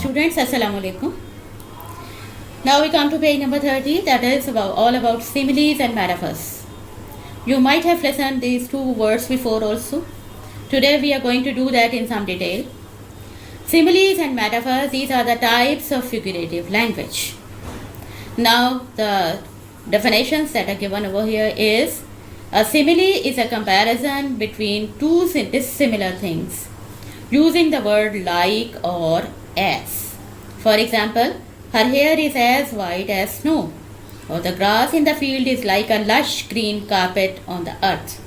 Students, Assalamu alaikum. Now we come to page number 30, that is all about similes and metaphors. You might have listened these two words before also. Today we are going to do that in some detail. Similes and metaphors, these are the types of figurative language. Now the definitions that are given over here is a simile is a comparison between two dissimilar things using the word like or as. For example, her hair is as white as snow, or the grass in the field is like a lush green carpet on the earth.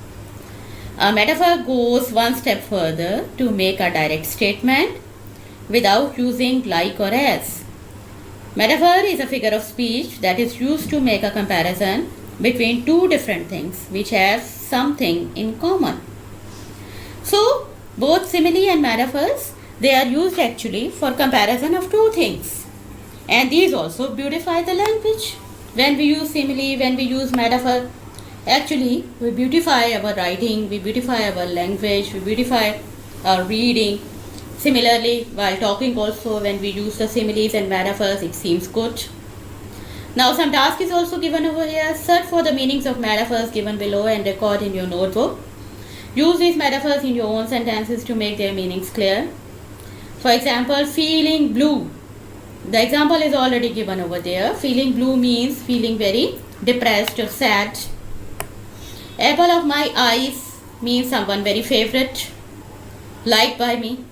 A metaphor goes one step further to make a direct statement without using like or as. Metaphor is a figure of speech that is used to make a comparison between two different things which have something in common. So, both simile and metaphors, they are used actually for comparison of two things. And these also beautify the language. When we use simile, when we use metaphor, actually we beautify our writing, we beautify our language, we beautify our reading. Similarly, while talking also, when we use the similes and metaphors, it seems good. Now some task is also given over here. Search for the meanings of metaphors given below and record in your notebook. Use these metaphors in your own sentences to make their meanings clear. For example, feeling blue. The example is already given over there. Feeling blue means feeling very depressed or sad. Apple of my eyes means someone very favorite, liked by me.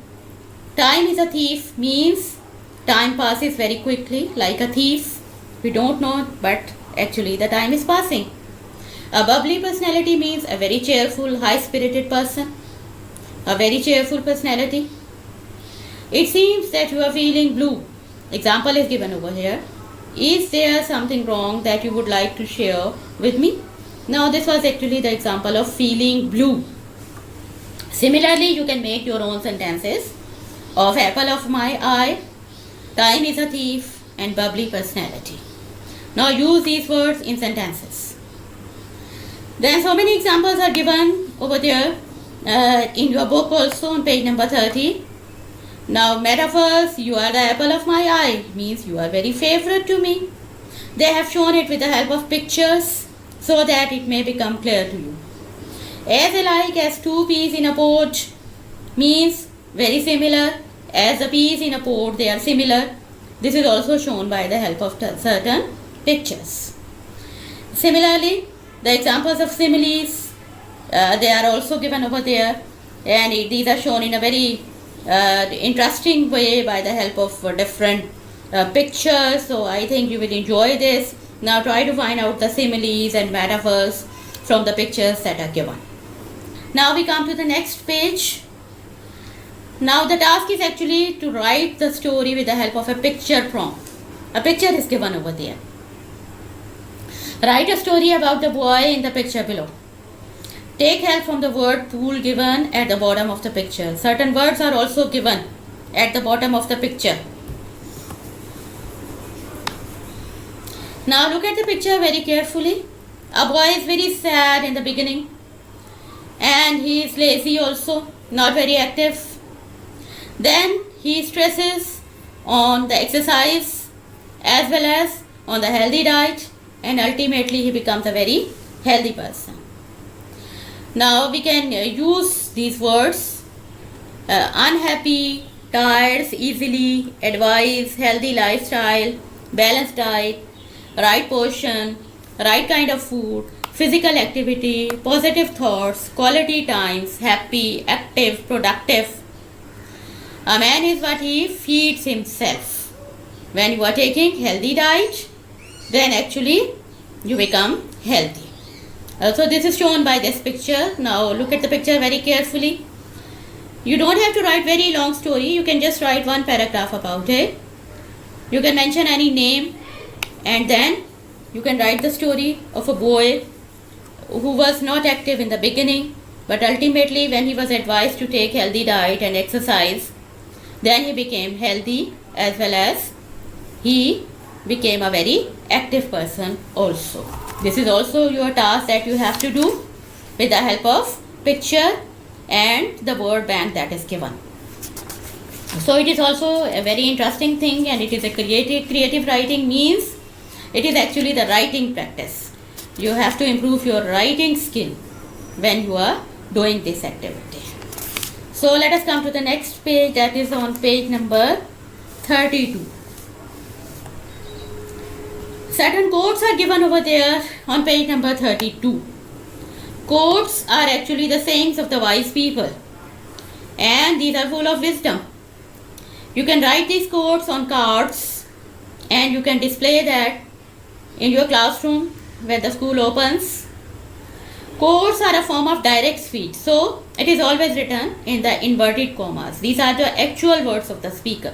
Time is a thief means time passes very quickly, like a thief. We don't know, but actually the time is passing. A bubbly personality means a very cheerful, high-spirited person. A very cheerful personality. It seems that you are feeling blue. Example is given over here. Is there something wrong that you would like to share with me? Now this was actually the example of feeling blue. Similarly, you can make your own sentences of apple of my eye, time is a thief, and bubbly personality. Now use these words in sentences. Then so many examples are given over there in your book also on page number 30. Now metaphors, you are the apple of my eye means you are very favorite to me. They have shown it with the help of pictures so that it may become clear to you. As alike as two peas in a pod means very similar. As the peas in a pod, they are similar. This is also shown by the help of certain pictures. Similarly, the examples of similes, they are also given over there, and these are shown in a very interesting way by the help of different pictures. So I think you will enjoy this. Now try to find out the similes and metaphors from the pictures that are given. Now we come to the next page. Now the task is actually to write the story with the help of a picture prompt. A picture is given over there. Write a story about the boy in the picture below. Take help from the word pool given at the bottom of the picture. Certain words are also given at the bottom of the picture. Now look at the picture very carefully. A boy is very sad in the beginning, and he is lazy also, not very active. Then he stresses on the exercise as well as on the healthy diet, and ultimately he becomes a very healthy person. Now we can use these words unhappy, tired easily, advice, healthy lifestyle, balanced diet, right portion, right kind of food, physical activity, positive thoughts, quality times, happy, active, productive. A man is what he feeds himself. When you are taking healthy diet, then actually you become healthy. So this is shown by this picture. Now look at the picture very carefully. You don't have to write very long story. You can just write one paragraph about it. You can mention any name, and then you can write the story of a boy who was not active in the beginning, but ultimately when he was advised to take healthy diet and exercise, then he became healthy as well as he became a very active person also. This is also your task that you have to do with the help of picture and the word bank that is given. So it is also a very interesting thing, and it is a creative writing means it is actually the writing practice. You have to improve your writing skill when you are doing this activity. So let us come to the next page, that is on page number 32. Certain quotes are given over there on page number 32. Quotes are actually the sayings of the wise people, and these are full of wisdom. You can write these quotes on cards and you can display that in your classroom when the school opens. Quotes are a form of direct speech, so it is always written in the inverted commas. These are the actual words of the speaker.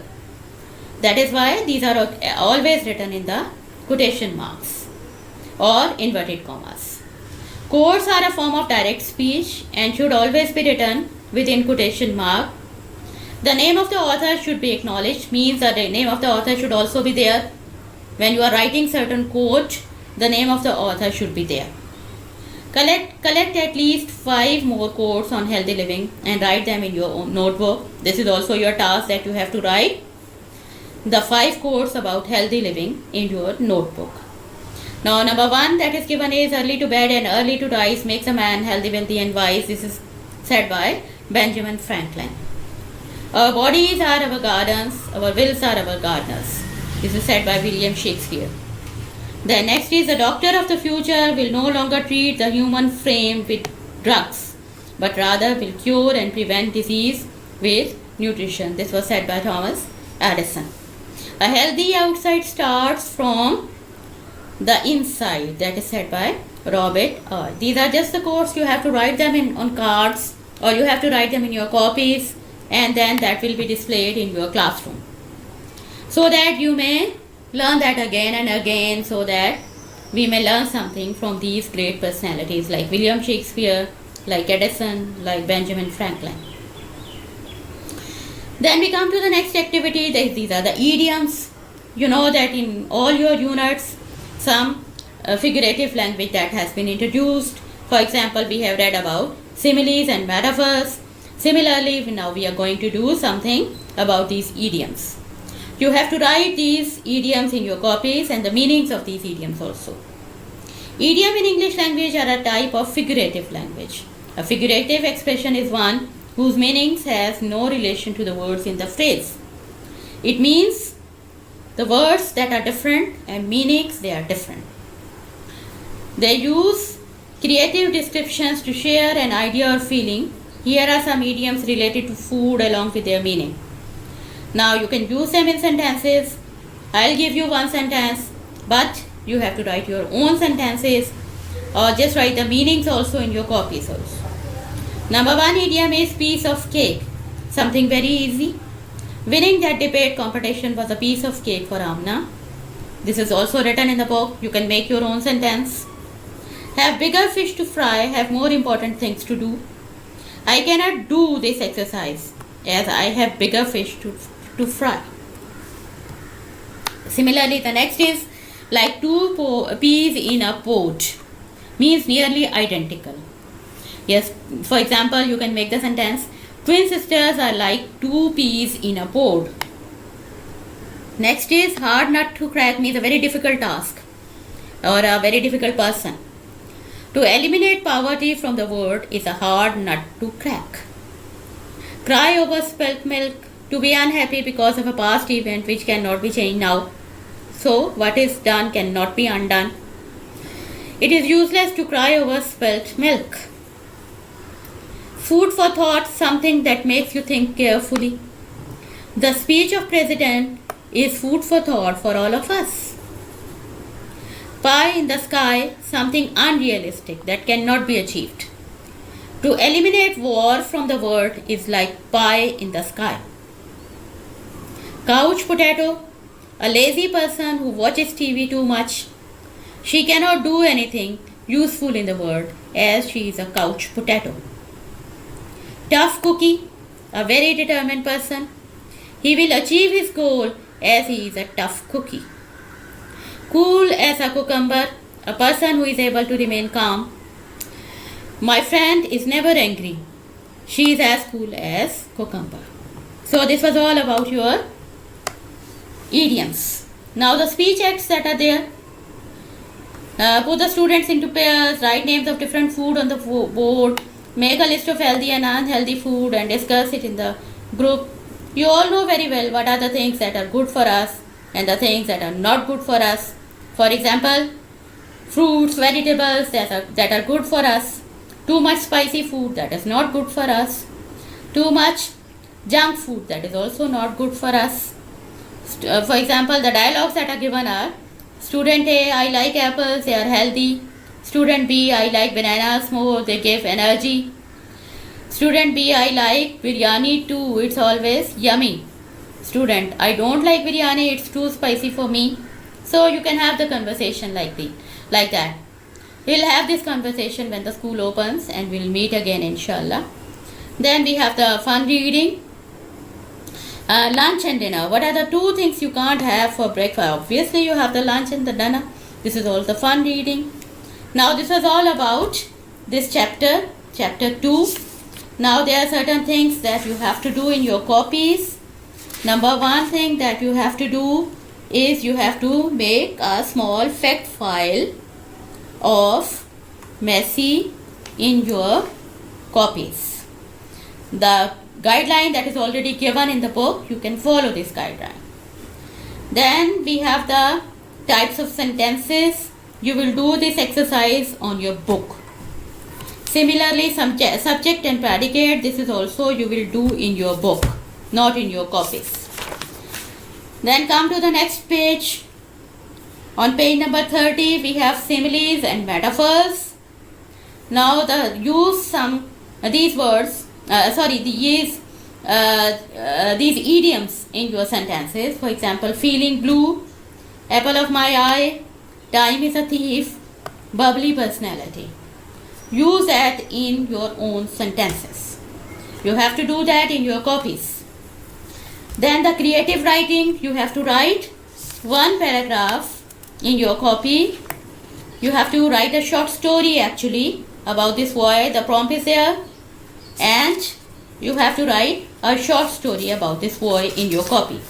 That is why these are always written in the quotation marks or inverted commas. Quotes are a form of direct speech and should always be written within quotation mark. The name of the author should be acknowledged, means that the name of the author should also be there. When you are writing certain quote, the name of the author should be there. Collect at least 5 more quotes on healthy living and write them in your own notebook. This is also your task, that you have to write the 5 quotes about healthy living in your notebook. Now, number 1 that is given is early to bed and early to rise makes a man healthy, wealthy and wise. This is said by Benjamin Franklin. Our bodies are our gardens, our wills are our gardeners. This is said by William Shakespeare. The next is, the doctor of the future will no longer treat the human frame with drugs, but rather will cure and prevent disease with nutrition. This was said by Thomas Edison. A healthy outside starts from the inside. That is said by Robert Earl. These are just the quotes. You have to write them on cards, or you have to write them in your copies, and then that will be displayed in your classroom, so that you may learn that again and again, so that we may learn something from these great personalities like William Shakespeare, like Edison, like Benjamin Franklin. Then we come to the next activity. These are the idioms. You know that in all your units, some figurative language that has been introduced. For example, we have read about similes and metaphors. Similarly, now we are going to do something about these idioms. You have to write these idioms in your copies and the meanings of these idioms also. Idiom in English language are a type of figurative language. A figurative expression is one whose meanings has no relation to the words in the phrase. It means the words that are different and meanings they are different. They use creative descriptions to share an idea or feeling. Here are some idioms related to food along with their meaning. Now you can use them in sentences. I'll give you one sentence, but you have to write your own sentences, or just write the meanings also in your copies also. Number 1 idiom is piece of cake. Something very easy. Winning that debate competition was a piece of cake for Amna. This is also written in the book. You can make your own sentence. Have bigger fish to fry, have more important things to do. I cannot do this exercise as I have bigger fish to fry. Similarly, the next is like two peas in a pod, means nearly identical. Yes, for example, you can make the sentence, twin sisters are like two peas in a pod. Next is hard nut to crack, means a very difficult task or a very difficult person. To eliminate poverty from the word is a hard nut to crack. Cry over spilt milk, to be unhappy because of a past event which cannot be changed now. So what is done cannot be undone. It is useless to cry over spilt milk. Food for thought, something that makes you think carefully. The speech of President is food for thought for all of us. Pie in the sky, something unrealistic that cannot be achieved. To eliminate war from the word is like pie in the sky. Couch potato, a lazy person who watches TV too much. She cannot do anything useful in the world as she is a couch potato. Tough cookie, a very determined person. He will achieve his goal as he is a tough cookie. Cool as a cucumber, a person who is able to remain calm. My friend is never angry. She is as cool as cucumber. So this was all about your idioms. Now the speech acts that are there. Put the students into pairs, write names of different food on the board, make a list of healthy and unhealthy food and discuss it in the group. You all know very well what are the things that are good for us and the things that are not good for us. For example, fruits, vegetables that are good for us. Too much spicy food, that is not good for us. Too much junk food, that is also not good for us. For example, the dialogues that are given are: Student A, I like apples, they are healthy. Student B, I like bananas more, they give energy. Student B, I like biryani too, it's always yummy. Student, I don't like biryani, it's too spicy for me. So you can have the conversation like that. We'll have this conversation when the school opens, and we'll meet again inshallah. Then we have the fun reading. Lunch and dinner. What are the two things you can't have for breakfast? Obviously you have the lunch and the dinner. This is all the fun reading. Now this was all about this chapter 2. Now there are certain things that you have to do in your copies. Number one thing that you have to do is you have to make a small fact file of Messi in your copies. The guideline that is already given in the book, you can follow this guideline. Then we have the types of sentences. You will do this exercise on your book. Similarly, subject and predicate, this is also you will do in your book, not in your copies. Then come to the next page. On page number 30, we have similes and metaphors. Now use these words, these idioms in your sentences. For example, feeling blue, apple of my eye, time is a thief, bubbly personality. Use that in your own sentences. You have to do that in your copies. Then the creative writing, you have to write one paragraph in your copy. You have to write a short story actually about this boy. The prompt is there, and you have to write a short story about this boy in your copy.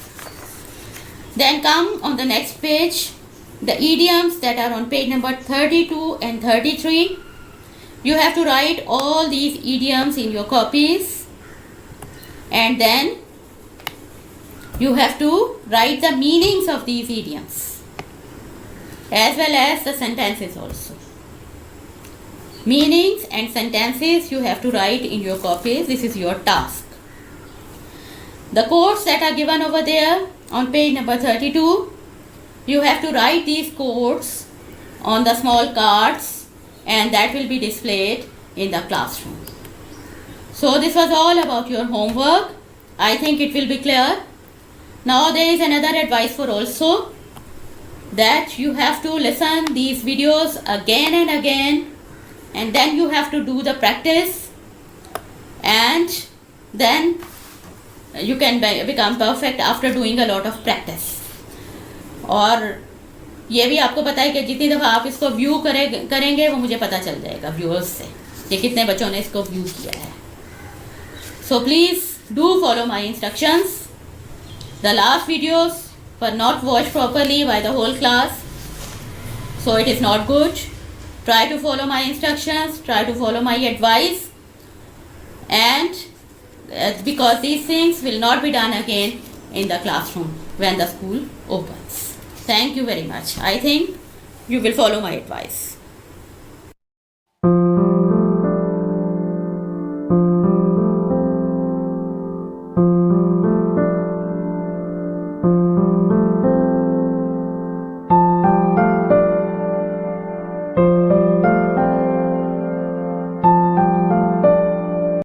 Then come on the next page, the idioms that are on page number 32 and 33. You have to write all these idioms in your copies, and then you have to write the meanings of these idioms as well as the sentences also. Meanings and sentences you have to write in your copies. This is your task. The quotes that are given over there on page number 32, you have to write these quotes on the small cards, and that will be displayed in the classroom. So this was all about your homework. I think it will be clear. Now there is another advice for also, that you have to listen these videos again and again, and then you have to do the practice, and then you can become perfect after doing a lot of practice. और ये भी आपको पता है कि जितनी दफ़ा आप इसको व्यू करेंगे वो मुझे पता चल जाएगा व्यूअर्स से कि कितने बच्चों ने इसको व्यू किया है. So please do follow my instructions. The last videos were not watched properly by the whole class, so it is not good. Try to follow my instructions, try to follow my advice, and because these things will not be done again in the classroom when the school opens. Thank you very much. I think you will follow my advice.